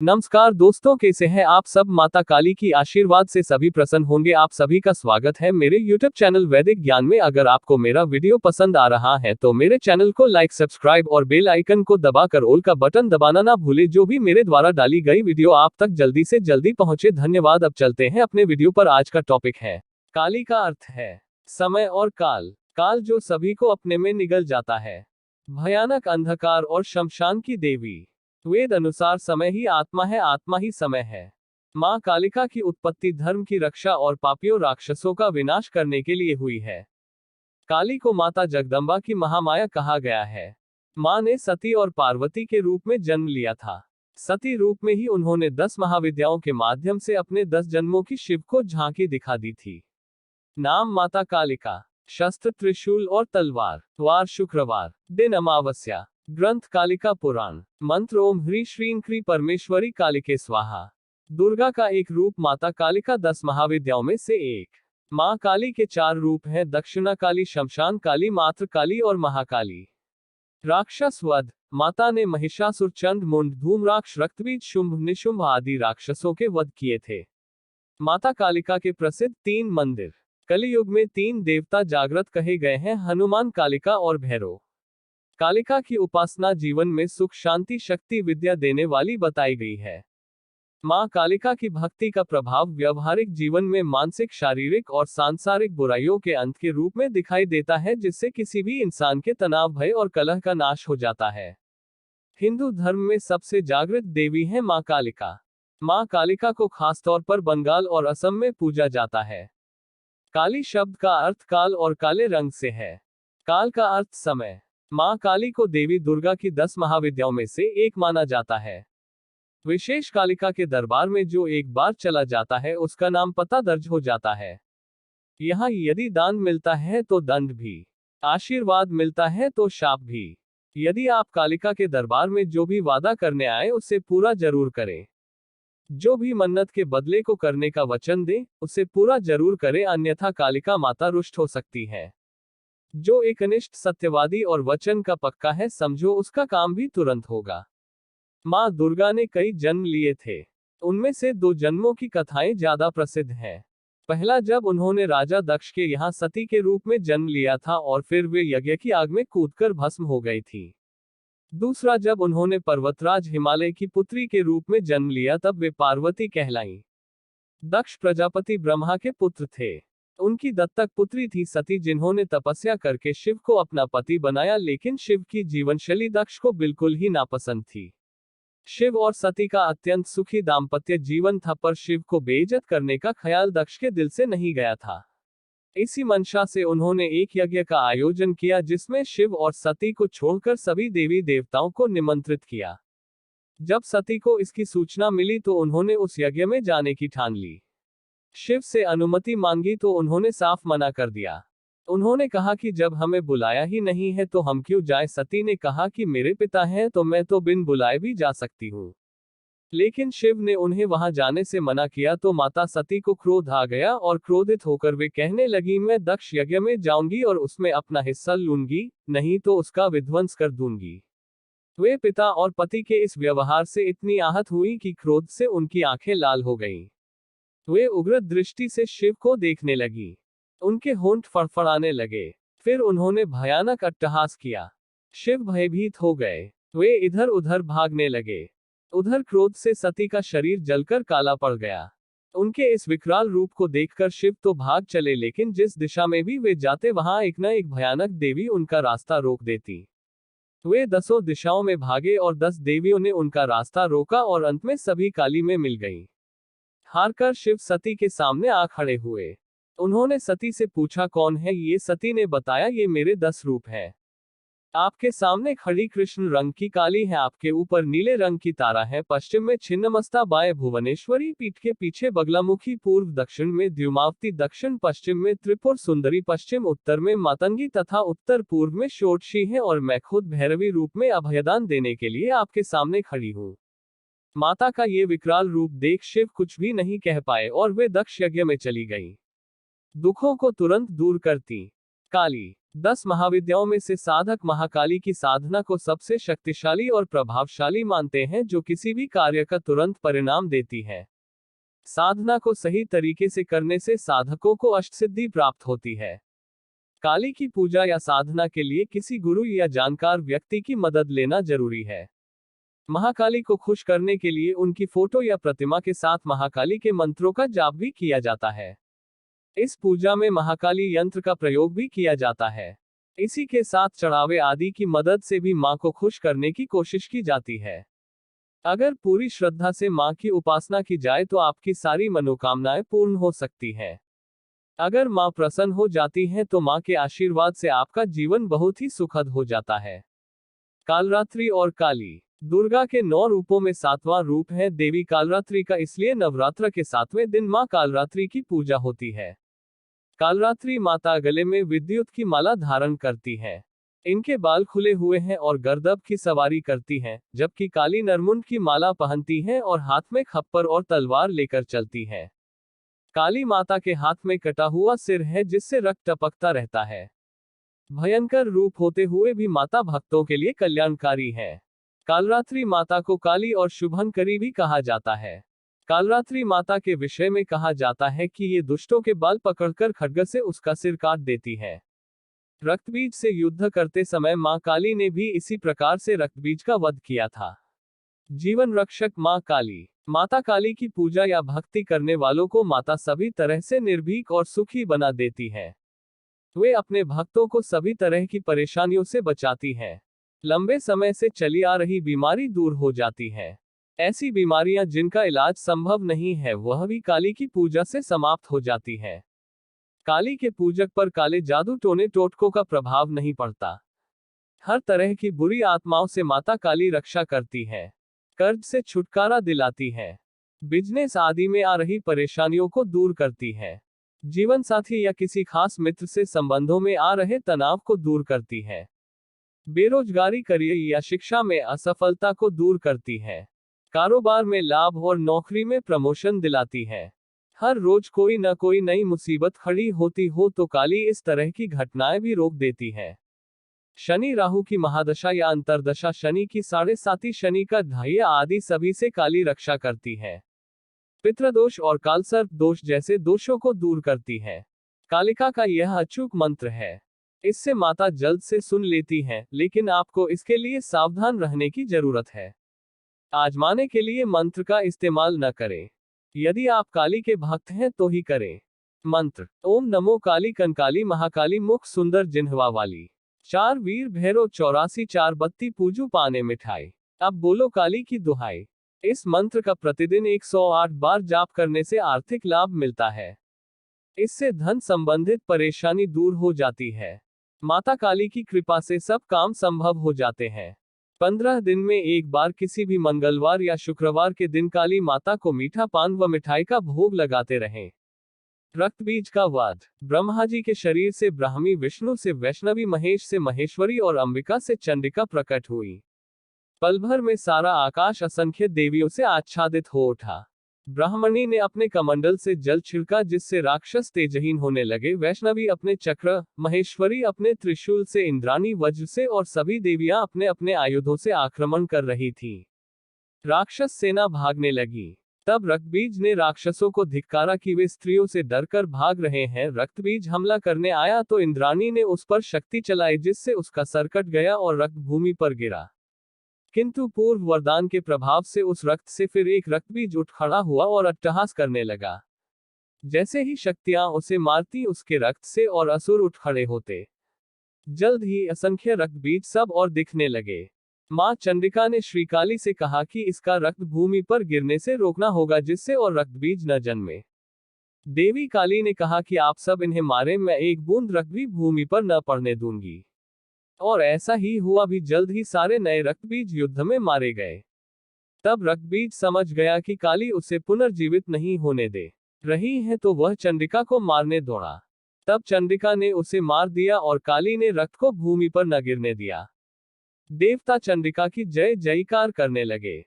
नमस्कार दोस्तों, कैसे हैं आप सब। माता काली की आशीर्वाद से सभी प्रसन्न होंगे। आप सभी का स्वागत है मेरे YouTube चैनल वैदिक ज्ञान में। अगर आपको मेरा वीडियो पसंद आ रहा है तो मेरे चैनल को लाइक, सब्सक्राइब और बेल आइकन को दबाकर ऑल का बटन दबाना ना भूले, जो भी मेरे द्वारा डाली गई वीडियो आप तक जल्दी से जल्दी पहुंचे। धन्यवाद। अब चलते हैं अपने वीडियो पर। आज का टॉपिक है काली का अर्थ है समय और काल। काल जो सभी को अपने में निगल जाता है, भयानक अंधकार और शमशान की देवी। वेद अनुसार समय ही आत्मा है, आत्मा ही समय है। मां कालिका की उत्पत्ति धर्म की रक्षा और पापियों राक्षसों का विनाश करने के लिए हुई है। काली को माता जगदम्बा की महामाया कहा गया है। मां ने सती और पार्वती के रूप में जन्म लिया था। सती रूप में ही उन्होंने 10 महाविद्याओं के माध्यम से अपने 10 जन्मों की शिव को झांकी दिखा दी थी। नाम माता कालिका। शस्त्र त्रिशूल और तलवार। वार शुक्रवार। दिन अमावस्या। ग्रंथ कालिका पुराण। मंत्र ओम ह्री श्रीं क्री परमेश्वरी कालिके स्वाहा। दुर्गा का एक रूप माता कालिका 10 महाविद्याओं में से एक। मां काली के 4 रूप हैं: दक्षिणा काली, शमशान काली, मात्र काली और महाकाली। राक्षस वध। माता ने महिषासुर, चंड मुंड, धूम्राक्ष, रक्तबीज, शुंभ, निशुंभ आदि राक्षसों के वध किए थे। माता कालिका के प्रसिद्ध 3 मंदिर। कलियुग में 3 देवता जागृत कहे गए हैं: हनुमान, कालिका और भैरव। कालिका की उपासना जीवन में सुख, शांति, शक्ति, विद्या देने वाली बताई गई है। मां कालिका की भक्ति का प्रभाव व्यवहारिक जीवन में मानसिक, शारीरिक और सांसारिक बुराइयों के अंत के रूप में दिखाई देता है, जिससे किसी भी इंसान के तनाव, भय और कलह का नाश हो जाता है। हिंदू धर्म में सबसे जागृत देवी है मां कालिका। मां कालिका को खासतौर पर बंगाल और असम में पूजा जाता है। काली शब्द का अर्थ काल और काले रंग से है। काल का अर्थ समय। मां काली को देवी दुर्गा की 10 महाविद्याओं में से एक माना जाता है। विशेष कालिका के दरबार में जो एक बार चला जाता है उसका नाम पता दर्ज हो जाता है। यहाँ यदि दान मिलता है तो दंड भी, आशीर्वाद मिलता है तो शाप भी। यदि आप कालिका के दरबार में जो भी वादा करने आए उसे पूरा जरूर करें। जो भी मन्नत के बदले को करने का वचन दें उसे पूरा जरूर करें, अन्यथा कालिका माता रुष्ट हो सकती है। जो एकनिष्ठ, सत्यवादी और वचन का पक्का है, समझो उसका काम भी तुरंत होगा। मां दुर्गा ने कई जन्म लिए थे। उनमें से 2 जन्मों की कथाएं ज्यादा प्रसिद्ध हैं। पहला, जब उन्होंने राजा दक्ष के यहाँ सती के रूप में जन्म लिया था और फिर वे यज्ञ की आग में कूदकर भस्म हो गई थी। दूसरा, जब उन्होंने पर्वतराज हिमालय की पुत्री के रूप में जन्म लिया, तब वे पार्वती कहलाईं। दक्ष प्रजापति ब्रह्मा के पुत्र थे। उनकी दत्तक पुत्री थी सती, जिन्होंने तपस्या करके शिव को अपना पति बनाया, लेकिन शिव की जीवनशैली दक्ष को बिल्कुल ही नापसंद थी। शिव और सती का अत्यंत सुखी दाम्पत्य जीवन था, पर शिव को बेइज्जत करने का ख्याल दक्ष के दिल से नहीं गया था। इसी मंशा से उन्होंने एक यज्ञ का आयोजन किया, जिसमें शिव और सती को छोड़कर सभी देवी देवताओं को निमंत्रित किया। जब सती को इसकी सूचना मिली तो उन्होंने उस यज्ञ में जाने की ठान ली। शिव से अनुमति मांगी तो उन्होंने साफ मना कर दिया। उन्होंने कहा कि जब हमें बुलाया ही नहीं है तो हम क्यों जाएं। सती ने कहा कि मेरे पिता हैं तो मैं तो बिन बुलाए भी जा सकती हूँ। लेकिन शिव ने उन्हें वहां जाने से मना किया तो माता सती को क्रोध आ गया और क्रोधित होकर वे कहने लगी, मैं दक्ष यज्ञ में जाऊंगी और उसमें अपना हिस्सा लूंगी, नहीं तो उसका विध्वंस कर दूंगी। वे पिता और पति के इस व्यवहार से इतनी आहत हुई कि क्रोध से उनकी आंखें लाल हो गईं। वे उग्र दृष्टि से शिव को देखने लगी। उनके होंठ फड़फड़ाने लगे। फिर उन्होंने भयानक अट्टहास किया। शिव भयभीत हो गए। वे इधर उधर भागने लगे। उधर क्रोध से सती का शरीर जलकर काला पड़ गया। उनके इस विकराल रूप को देखकर शिव तो भाग चले, लेकिन जिस दिशा में भी वे जाते वहां एक न एक भयानक देवी उनका रास्ता रोक देती। वे 10 दिशाओं में भागे और 10 देवियों ने उनका रास्ता रोका और अंत में सभी काली में मिल गईं। हारकर शिव सती के सामने आ खड़े हुए। उन्होंने सती से पूछा, कौन है ये। सती ने बताया, ये मेरे 10 रूप हैं। आपके सामने खड़ी कृष्ण रंग की काली है, आपके ऊपर नीले रंग की तारा है, पश्चिम में छिन्नमस्ता, बाएं भुवनेश्वरी, पीठ के पीछे बगलामुखी, पूर्व दक्षिण में द्युमावती, दक्षिण पश्चिम में त्रिपुर सुंदरी, पश्चिम उत्तर में मातंगी तथा उत्तर पूर्व में षोडशी है, और मैं खुद भैरवी रूप में अभयदान देने के लिए आपके सामने खड़ी हूँ। माता का ये विकराल रूप देख शिव कुछ भी नहीं कह पाए और वे दक्ष यज्ञ में चली गईं। दुखों को तुरंत दूर करती। काली 10 महाविद्याओं में से साधक महाकाली की साधना को सबसे शक्तिशाली और प्रभावशाली मानते हैं, जो किसी भी कार्य का तुरंत परिणाम देती है। साधना को सही तरीके से करने से साधकों को अष्टसिद्धि प्राप्त होती है। काली की पूजा या साधना के लिए किसी गुरु या जानकार व्यक्ति की मदद लेना जरूरी है। महाकाली को खुश करने के लिए उनकी फोटो या प्रतिमा के साथ महाकाली के मंत्रों का जाप भी किया जाता है। इस पूजा में महाकाली यंत्र का प्रयोग भी किया जाता है। इसी के साथ चढ़ावे आदि की मदद से भी मां को खुश करने की कोशिश की जाती है। अगर पूरी श्रद्धा से मां की उपासना की जाए तो आपकी सारी मनोकामनाएं पूर्ण हो सकती हैं। अगर मां प्रसन्न हो जाती हैं तो मां के आशीर्वाद से आपका जीवन बहुत ही सुखद हो जाता है। कालरात्रि और काली दुर्गा के 9 रूपों में 7वां रूप है देवी कालरात्रि का, इसलिए नवरात्र के 7वें दिन मां कालरात्रि की पूजा होती है। कालरात्रि माता गले में विद्युत की माला धारण करती हैं। इनके बाल खुले हुए हैं और गर्दभ की सवारी करती हैं, जबकि काली नरमुंड की माला पहनती हैं और हाथ में खप्पर और तलवार लेकर चलती हैं। काली माता के हाथ में कटा हुआ सिर है जिससे रक्त टपकता रहता है। भयंकर रूप होते हुए भी माता भक्तों के लिए कल्याणकारी है। कालरात्रि माता को काली और शुभंकरी भी कहा जाता है। कालरात्रि माता के विषय में कहा जाता है कि ये दुष्टों के बाल पकड़कर खड्ग से उसका सिर काट देती है। रक्तबीज से युद्ध करते समय मां काली ने भी इसी प्रकार से रक्तबीज का वध किया था। जीवन रक्षक मां काली। माता काली की पूजा या भक्ति करने वालों को माता सभी तरह से निर्भीक और सुखी बना देती है। वे अपने भक्तों को सभी तरह की परेशानियों से बचाती हैं। लंबे समय से चली आ रही बीमारी दूर हो जाती है। ऐसी बीमारियां जिनका इलाज संभव नहीं है वह भी काली की पूजा से समाप्त हो जाती है। काली के पूजक पर काले जादू टोने टोटकों का प्रभाव नहीं पड़ता। हर तरह की बुरी आत्माओं से माता काली रक्षा करती है। कर्ज से छुटकारा दिलाती है। बिजनेस आदि में आ रही परेशानियों को दूर करती है। जीवन साथी या किसी खास मित्र से संबंधों में आ रहे तनाव को दूर करती है। बेरोजगारी, करियर या शिक्षा में असफलता को दूर करती है। कारोबार में लाभ और नौकरी में प्रमोशन दिलाती है। हर रोज कोई न कोई नई मुसीबत खड़ी होती हो तो काली इस तरह की घटनाएं भी रोक देती है। शनि राहु की महादशा या अंतरदशा, शनि की 7.5 शनि का ढाई आदि सभी से काली रक्षा करती है। पितृदोष और कालसर्प दोष जैसे दोषों को दूर करती है। कालिका का यह अचूक मंत्र है। इससे माता जल्द से सुन लेती हैं, लेकिन आपको इसके लिए सावधान रहने की जरूरत है। आजमाने के लिए मंत्र का इस्तेमाल न करें। यदि आप काली के भक्त हैं तो ही करें। मंत्र: ओम नमो काली कंकाली महाकाली मुख सुंदर जिन्हवा वाली। 4 वीर भैरव 84 4 बत्ती पूजू पाने मिठाई। अब बोलो काली की दुहाई। इस मंत्र का प्रतिदिन 108 बार जाप करने से आर्थिक लाभ मिलता है। इससे धन संबंधित परेशानी दूर हो जाती है। माता काली की कृपा से सब काम संभव हो जाते हैं। 15 दिन में एक बार किसी भी मंगलवार या शुक्रवार के दिन काली माता को मीठा पान व मिठाई का भोग लगाते रहें। रक्तबीज का वध: ब्रह्मा जी के शरीर से ब्राह्मी, विष्णु से वैष्णवी, महेश से महेश्वरी और अंबिका से चंडिका प्रकट हुई। पल भर में सारा आकाश असंख्य देवियों से आच्छादित हो उठा। ब्राह्मणी ने अपने कमंडल से जल छिड़का जिससे राक्षस तेजहीन होने लगे। वैष्णवी अपने चक्र, महेश्वरी अपने त्रिशूल से, इंद्राणी वज्र से और सभी देवियां अपने अपने आयुधों से आक्रमण कर रही थी। राक्षस सेना भागने लगी। तब रक्तबीज ने राक्षसों को धिक्कारा कि वे स्त्रियों से डरकर भाग रहे हैं। रक्तबीज हमला करने आया तो इंद्राणी ने उस पर शक्ति चलाई जिससे उसका सर कट गया और रक्त भूमि पर गिरा। किंतु पूर्व वरदान के प्रभाव से उस रक्त से फिर एक रक्तबीज उठ खड़ा हुआ और अट्टहास करने लगा। जैसे ही शक्तियां उसे मारती उसके रक्त से और असुर उठ खड़े होते। जल्द ही असंख्य रक्तबीज सब और दिखने लगे। मां चंडिका ने श्रीकाली से कहा कि इसका रक्त भूमि पर गिरने से रोकना होगा जिससे और रक्तबीज न जन्मे। देवी काली ने कहा कि आप सब इन्हें मारे, मैं एक बूंद रक्त भी भूमि पर न पड़ने दूंगी। और ऐसा ही हुआ भी। जल्द ही सारे नए रक्तबीज युद्ध में मारे गए। तब रक्तबीज समझ गया कि काली उसे पुनर्जीवित नहीं होने दे रही है तो वह चंडिका को मारने दौड़ा। तब चंडिका ने उसे मार दिया और काली ने रक्त को भूमि पर न गिरने दिया। देवता चंडिका की जय जयकार करने लगे।